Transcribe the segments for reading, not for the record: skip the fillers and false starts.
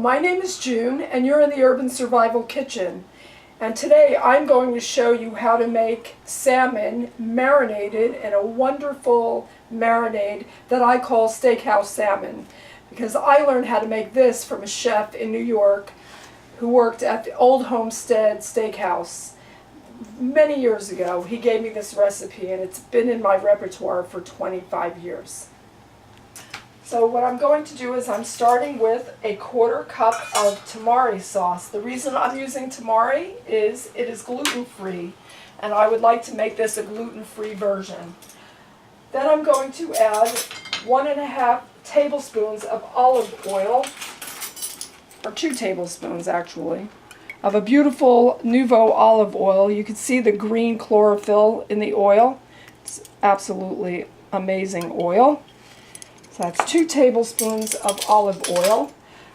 my name is June and you're in the Urban Survival Kitchen. And today I'm going to show you how to make salmon marinated in a wonderful marinade that I call Steakhouse salmon. Because I learned how to make this from a chef in New York who worked at the Old Homestead Steakhouse many years ago. He gave me this recipe and it's been in my repertoire for 25 years. So what I'm going to do is I'm starting with a 1/4 cup of tamari sauce. The reason I'm using tamari is it is gluten-free, and I would like to make this a gluten-free version. Then I'm going to add 1½ tablespoons of olive oil, or 2 tablespoons actually, of a beautiful Nouveau olive oil. You can see the green chlorophyll in the oil. It's absolutely amazing oil. So that's 2 tablespoons of olive oil.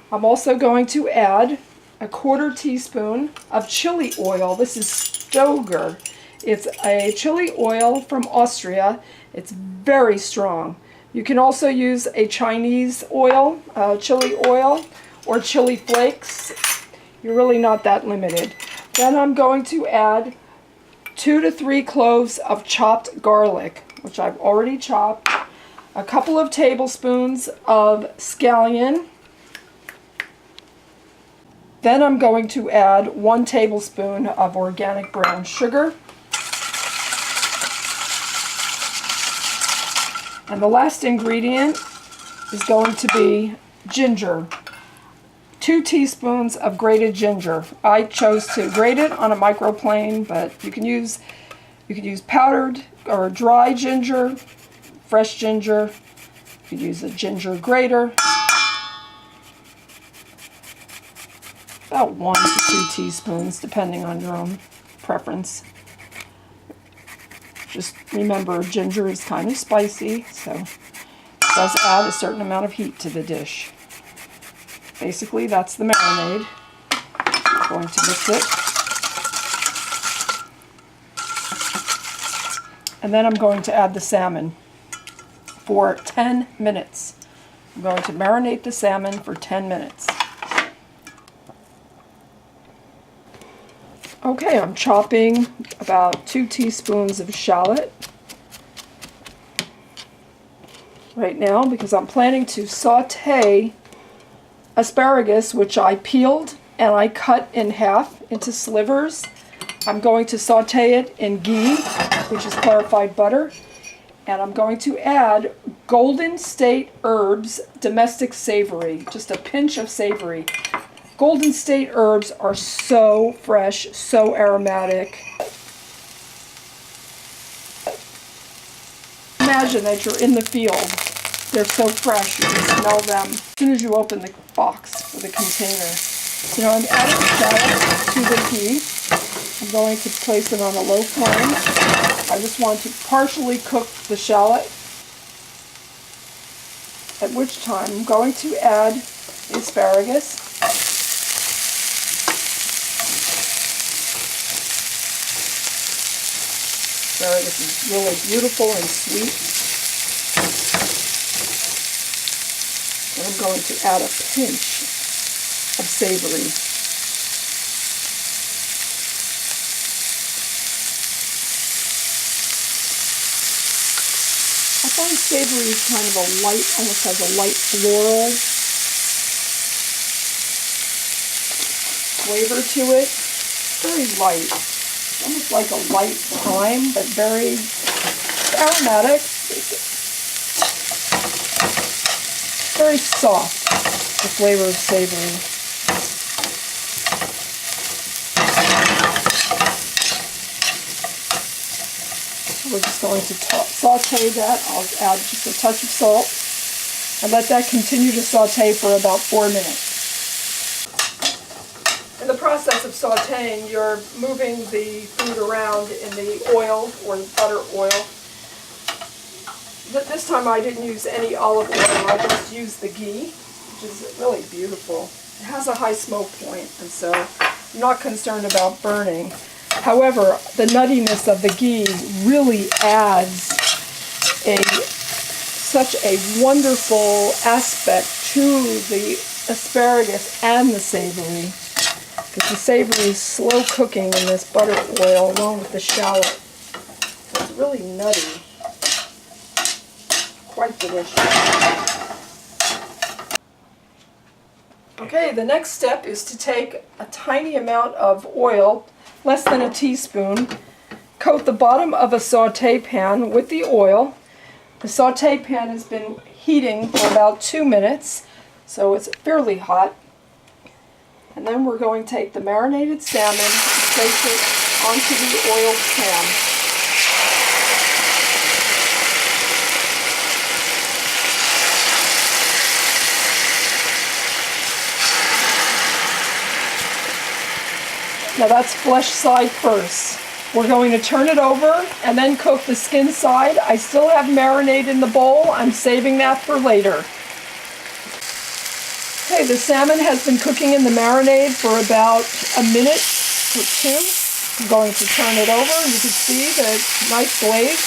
I'm also going to add a 1/4 teaspoon of chili oil. This is Stoger. It's a chili oil from Austria. It's very strong. You can also use a Chinese oil, chili oil, or chili flakes. You're really not that limited. Then I'm going to add 2 to 3 cloves of chopped garlic, which I've already chopped. A couple of tablespoons of scallion. Then I'm going to add 1 tablespoon of organic brown sugar. And the last ingredient is going to be ginger. 2 teaspoons of grated ginger. I chose to grate it on a microplane, but you can use powdered or dry ginger, fresh ginger. You could use a ginger grater. About 1 to 2 teaspoons, depending on your own preference. Just remember, ginger is kind of spicy, so it does add a certain amount of heat to the dish. Basically, that's the marinade. I'm going to mix it. And then I'm going to add the salmon for 10 minutes. I'm going to marinate the salmon for 10 minutes. Okay, I'm chopping about 2 teaspoons of shallot right now because I'm planning to saute asparagus, which I peeled and I cut in half into slivers. I'm going to saute it in ghee, which is clarified butter, and I'm going to add Golden State Herbs Domestic Savory, just a pinch of savory. Golden State herbs are so fresh, so aromatic. Imagine that you're in the field. They're so fresh, you can smell them as soon as you open the box or the container. So now I'm adding the shallot to the ghee. I'm going to place it on a low flame. I just want to partially cook the shallot, at which time I'm going to add the asparagus. Asparagus is really beautiful and sweet. And I'm going to add a pinch of savory. I find savory is kind of a light, almost has a light floral flavor to it. Very light. Almost like a light thyme, but very aromatic. Very soft, the flavor of savory. We're just going to saute that. I'll add just a touch of salt and let that continue to saute for about 4 minutes. In the process of sauteing, you're moving the food around in the oil or butter oil. This time I didn't use any olive oil, I just used the ghee, which is really beautiful. It has a high smoke point, and so I'm not concerned about burning. However, the nuttiness of the ghee really adds such a wonderful aspect to the asparagus and the savory, because the savory is slow cooking in this butter oil along with the shallot. So it's really nutty. Quite delicious. Okay, the next step is to take a tiny amount of oil, less than a teaspoon, coat the bottom of a saute pan with the oil. The saute pan has been heating for about 2 minutes, so it's fairly hot. And then we're going to take the marinated salmon and place it onto the oiled pan. Now that's flesh side first. We're going to turn it over and then cook the skin side. I still have marinade in the bowl. I'm saving that for later. Okay, the salmon has been cooking in the marinade for about a minute or two. I'm going to turn it over. You can see the nice glaze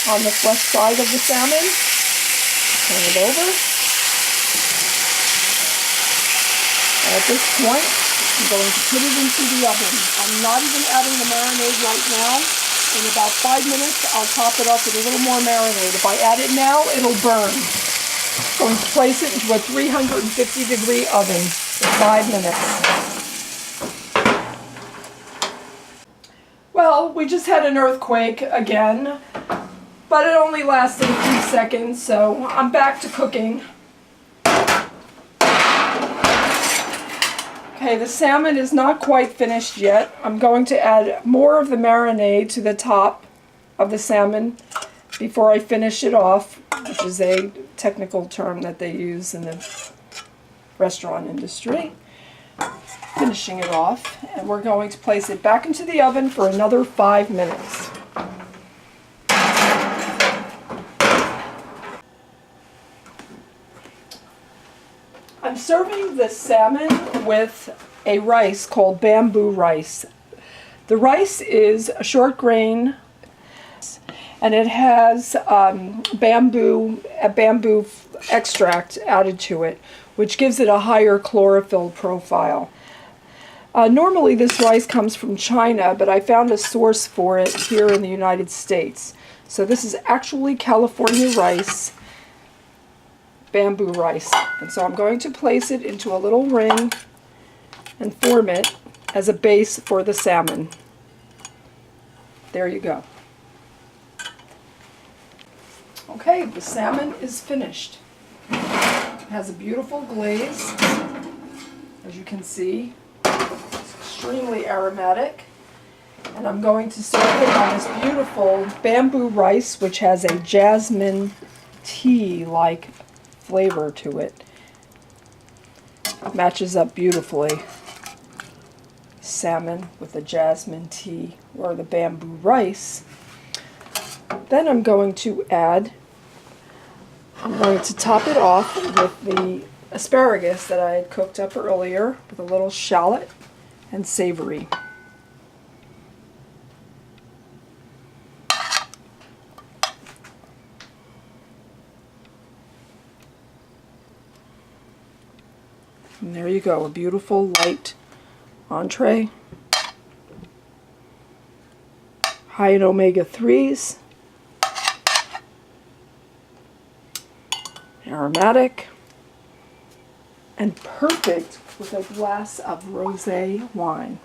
on the flesh side of the salmon. Turn it over. And at this point, I'm going to put it into the oven. I'm not even adding the marinade right now. In about 5 minutes, I'll top it up with a little more marinade. If I add it now, it'll burn. I'm going to place it into a 350-degree oven for 5 minutes. Well, we just had an earthquake again, but it only lasted a few seconds, so I'm back to cooking. Okay, the salmon is not quite finished yet. I'm going to add more of the marinade to the top of the salmon before I finish it off, which is a technical term that they use in the restaurant industry. Finishing it off, and we're going to place it back into the oven for another 5 minutes. I'm serving the salmon with a rice called bamboo rice. The rice is a short grain, and it has bamboo extract added to it, which gives it a higher chlorophyll profile. Normally this rice comes from China, but I found a source for it here in the United States. So this is actually California rice, bamboo rice. And so I'm going to place it into a little ring and form it as a base for the salmon. There you go. Okay, the salmon is finished. It has a beautiful glaze, as you can see. It's extremely aromatic. And I'm going to serve it on this beautiful bamboo rice, which has a jasmine tea-like flavor to it. It matches up beautifully. Salmon with the jasmine tea or the bamboo rice. Then I'm going to top it off with the asparagus that I had cooked up earlier with a little shallot and savory. And there you go, a beautiful light entree. High in omega-3s. Aromatic. And perfect with a glass of rosé wine.